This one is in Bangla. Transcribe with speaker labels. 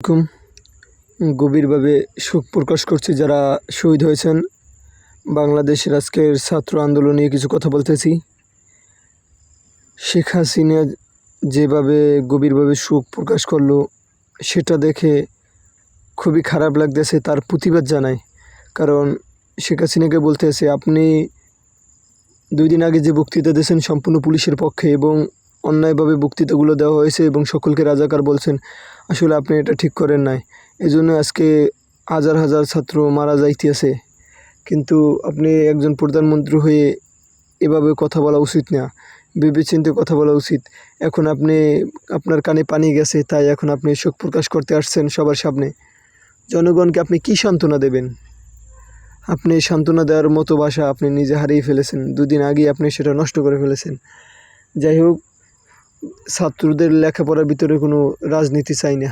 Speaker 1: আলাইকুম। গভীরভাবে শোক প্রকাশ করছি যারা শহীদ হয়েছেন। বাংলাদেশের আজকের ছাত্র আন্দোলন নিয়ে কিছু কথা বলতেছি। শেখ হাসিনা যেভাবে গভীরভাবে শোক প্রকাশ করলো সেটা দেখে খুবই খারাপ লাগতেছে, তার প্রতিবাদ জানাই। কারণ শেখ হাসিনাকে বলতেছে, আপনি 2 দিন আগে যে বক্তৃতা দিয়েছেন সম্পূর্ণ পুলিশের পক্ষে এবং অন্যায়ভাবে বক্তৃতাগুলো দেওয়া হয়েছে এবং সকলকে রাজাকার বলছেন। আসলে আপনি এটা ঠিক করেন নাই, এজন্য আজকে হাজার হাজার ছাত্র মারা যাইতেছে। কিন্তু আপনি একজন প্রধানমন্ত্রী হয়ে এভাবে কথা বলা উচিত না, ভেবেচিন্তে কথা বলা উচিত। এখন আপনার কানে পানি গেছে, তাই এখন আপনি শোক প্রকাশ করতে আসছেন সবার সামনে। জনগণকে আপনি কী সান্ত্বনা দেবেন? আপনি সান্ত্বনা দেওয়ার মতো ভাষা আপনি নিজে হারিয়ে ফেলেছেন। 2 দিন আগেই আপনি সেটা নষ্ট করে ফেলেছেন। যাই হোক, ছাত্রদের লেখাপড়ার ভিতরে কোনো রাজনীতি চাই না।